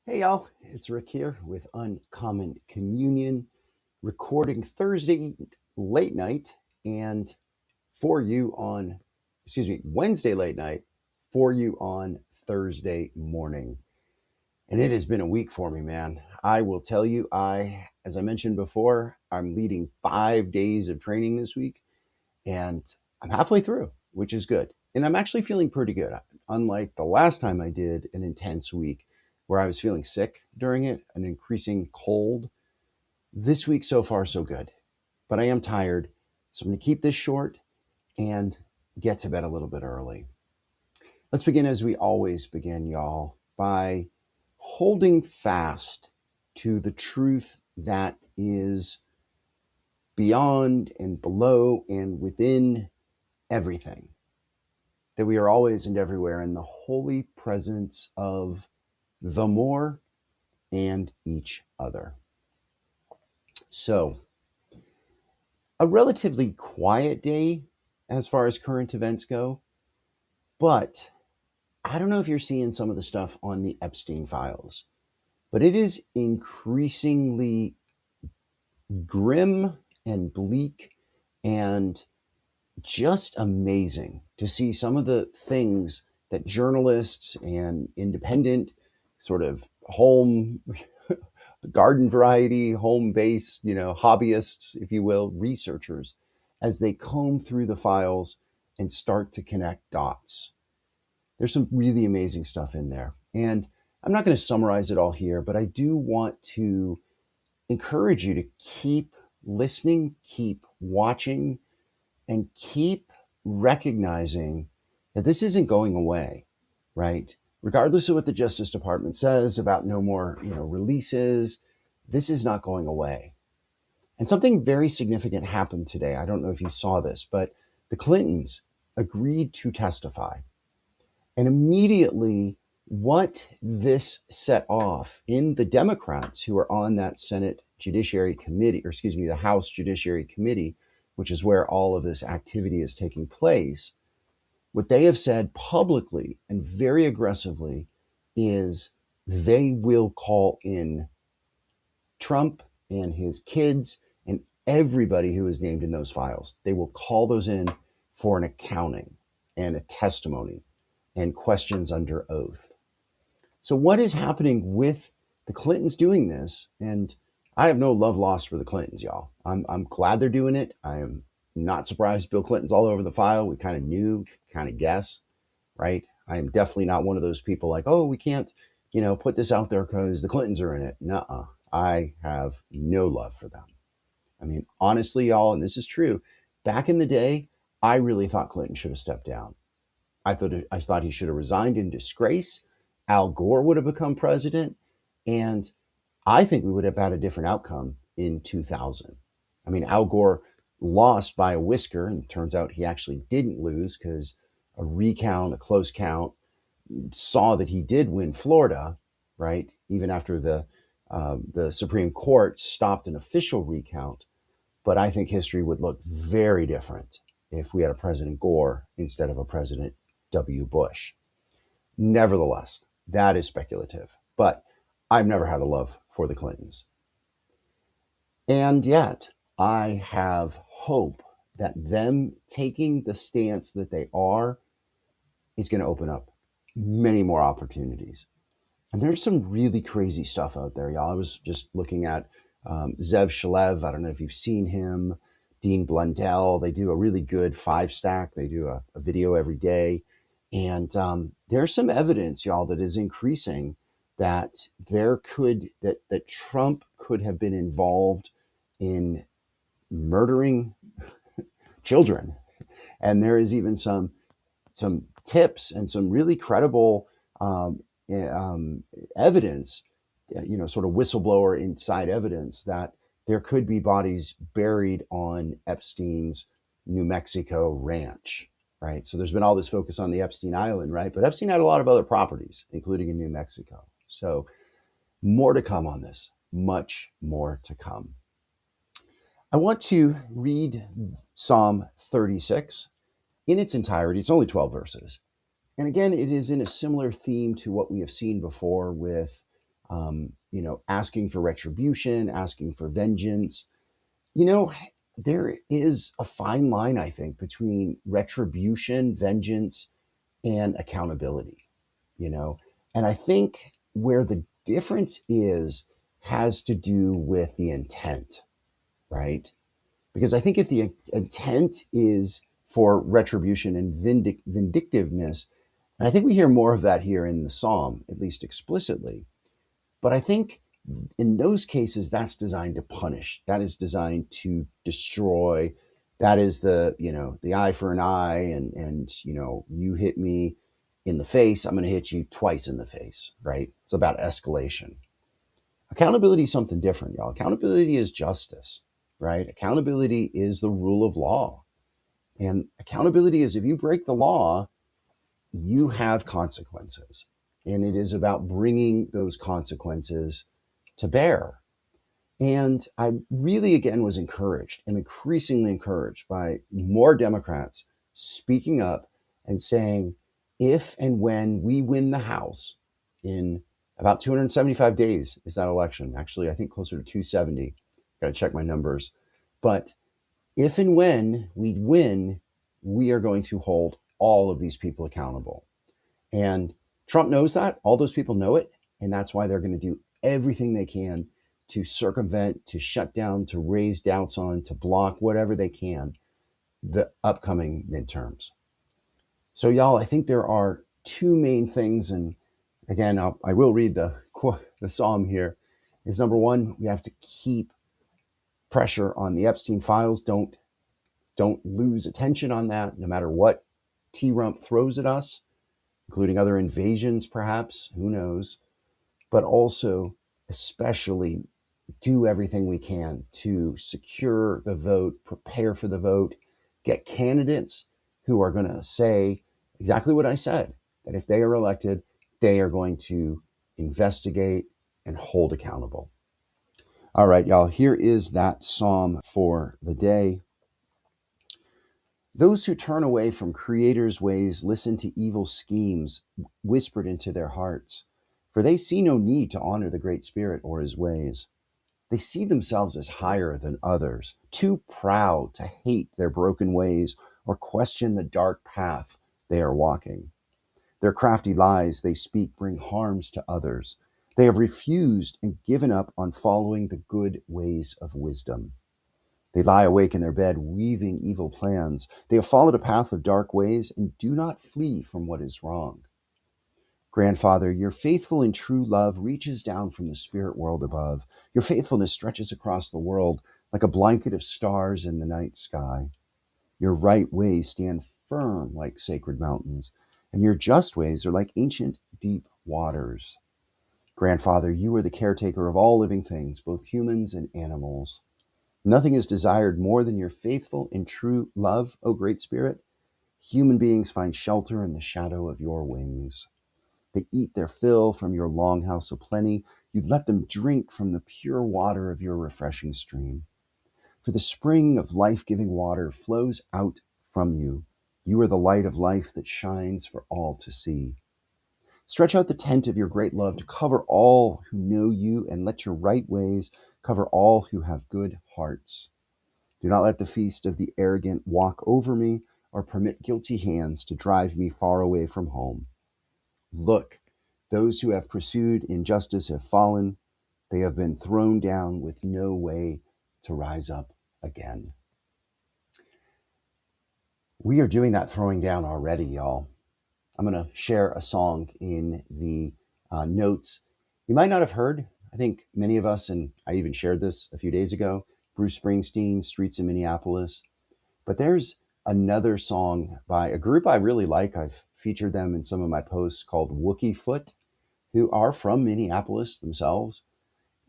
Hey y'all, it's Rick here with Uncommon Communion, recording Thursday late night and for you on, Wednesday late night for you on Thursday morning. And it has been a week for me, man. I will tell you, as I mentioned before, I'm leading 5 days of training this week and I'm halfway through, which is good. And I'm actually feeling pretty good. Unlike the last time I did an intense week where I was feeling sick during it, an increasing cold, this week so far so good. But I am tired, so I'm going to keep this short and get to bed a little bit early. Let's begin as we always begin, y'all, by holding fast to the truth that is beyond and below and within everything, that we are always and everywhere in the holy presence of the more and each other. So, a relatively quiet day as far as current events go, but I don't know if you're seeing some of the stuff on the Epstein files, but it is increasingly grim and bleak and just amazing to see some of the things that journalists and independent sort of home garden variety home based hobbyists, if you will, researchers, as they comb through the files and start to connect dots. There's some really amazing stuff in there, and I'm not going to summarize it all here, but I do want to encourage you to keep listening, keep watching, and keep recognizing that this isn't going away, right? Regardless of what the Justice Department says about no more, releases, this is not going away. And something very significant happened today. I don't know if you saw this, but the Clintons agreed to testify. And immediately, what this set off in the Democrats who are on that Senate Judiciary Committee, or excuse me, the House Judiciary Committee, which is where all of this activity is taking place, what they have said publicly and very aggressively is they will call in Trump and his kids and everybody who is named in those files. They will call those in for an accounting and a testimony and questions under oath. So, what is happening with the Clintons doing this? And I have no love lost for the Clintons, y'all. I'm glad they're doing it. I am not surprised Bill Clinton's all over the file. We kind of knew, kind of guess, right? I am definitely not one of those people like, oh, we can't, put this out there because the Clintons are in it. Nuh-uh. I have no love for them. I mean, honestly, y'all, and this is true, back in the day, I really thought Clinton should have stepped down. I thought he should have resigned in disgrace. Al Gore would have become president, and I think we would have had a different outcome in 2000. I mean, Al Gore lost by a whisker, and it turns out he actually didn't lose because a recount, a close count, saw that he did win Florida, right? Even after the Supreme Court stopped an official recount. But I think history would look very different if we had a President Gore instead of a President W. Bush. Nevertheless, that is speculative. But I've never had a love for the Clintons. And yet, I have hope that them taking the stance that they are is going to open up many more opportunities. And there's some really crazy stuff out there, y'all. I was just looking at Zev Shalev. I don't know if you've seen him. Dean Blundell. They do a really good 5-stack. They do a video every day. And there's some evidence, y'all, that is increasing that that Trump could have been involved in murdering children. And there is even some tips and some really credible evidence, sort of whistleblower inside evidence that there could be bodies buried on Epstein's New Mexico ranch, right? So there's been all this focus on the Epstein Island, right? But Epstein had a lot of other properties, including in New Mexico. So more to come on this, much more to come. I want to read Psalm 36 in its entirety. It's only 12 verses. And again, it is in a similar theme to what we have seen before with asking for retribution, asking for vengeance. There is a fine line, I think, between retribution, vengeance, and accountability, you know? And I think where the difference is has to do with the intent, right? Because I think if the intent is for retribution and vindictiveness, and I think we hear more of that here in the psalm, at least explicitly, but I think in those cases, that's designed to punish. That is designed to destroy. That is the eye for an eye, and you hit me in the face, I'm going to hit you twice in the face, right? It's about escalation. Accountability is something different, y'all. Accountability is justice, right? Accountability is the rule of law. And accountability is if you break the law, you have consequences. And it is about bringing those consequences to bear. And I really, again, was encouraged, am increasingly encouraged by more Democrats speaking up and saying, if and when we win the House in about 275 days is that election. Actually, I think closer to 270. Got to check my numbers. But if and when we win, we are going to hold all of these people accountable. And Trump knows that. All those people know it. And that's why they're going to do everything they can to circumvent, to shut down, to raise doubts on, to block whatever they can the upcoming midterms. So, y'all, I think there are two main things. And again, I will read the psalm here. Is number one, we have to keep pressure on the Epstein files. Don't lose attention on that, no matter what T-Rump throws at us, including other invasions, perhaps, who knows, but also especially do everything we can to secure the vote, prepare for the vote, get candidates who are going to say exactly what I said, that if they are elected, they are going to investigate and hold accountable. All right, y'all, here is that psalm for the day. Those who turn away from Creator's ways listen to evil schemes whispered into their hearts, for they see no need to honor the Great Spirit or his ways. They see themselves as higher than others, too proud to hate their broken ways or question the dark path they are walking. Their crafty lies they speak bring harms to others. They have refused and given up on following the good ways of wisdom. They lie awake in their bed, weaving evil plans. They have followed a path of dark ways and do not flee from what is wrong. Grandfather, your faithful and true love reaches down from the spirit world above. Your faithfulness stretches across the world like a blanket of stars in the night sky. Your right ways stand firm like sacred mountains, and your just ways are like ancient deep waters. Grandfather, you are the caretaker of all living things, both humans and animals. Nothing is desired more than your faithful and true love, O Great Spirit. Human beings find shelter in the shadow of your wings. They eat their fill from your long house of plenty. You let them drink from the pure water of your refreshing stream. For the spring of life-giving water flows out from you. You are the light of life that shines for all to see. Stretch out the tent of your great love to cover all who know you, and let your right ways cover all who have good hearts. Do not let the feast of the arrogant walk over me, or permit guilty hands to drive me far away from home. Look, those who have pursued injustice have fallen. They have been thrown down with no way to rise up again. We are doing that throwing down already, y'all. I'm going to share a song in the notes. You might not have heard. I think many of us, and I even shared this a few days ago, Bruce Springsteen, Streets in Minneapolis. But there's another song by a group I really like. I've featured them in some of my posts, called Wookie Foot, who are from Minneapolis themselves,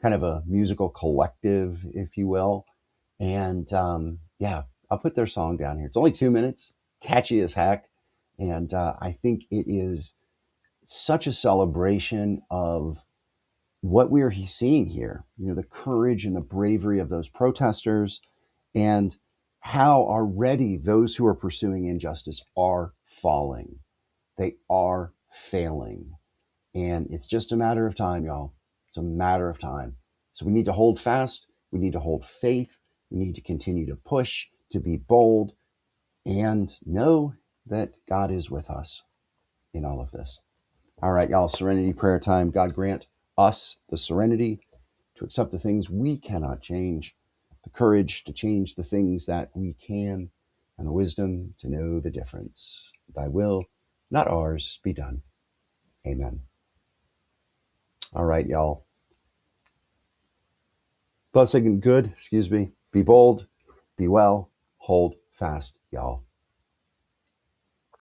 kind of a musical collective, if you will. And yeah, I'll put their song down here. It's only 2 minutes, catchy as heck. And I think it is such a celebration of what we're seeing here, the courage and the bravery of those protesters, and how already those who are pursuing injustice are falling. They are failing. And it's just a matter of time, y'all. It's a matter of time. So we need to hold fast. We need to hold faith. We need to continue to push, to be bold, and know that God is with us in all of this. All right, y'all, serenity prayer time. God grant us the serenity to accept the things we cannot change, the courage to change the things that we can, and the wisdom to know the difference. Thy will, not ours, be done. Amen. All right, y'all. Blessing and good, be bold, be well, hold fast, y'all.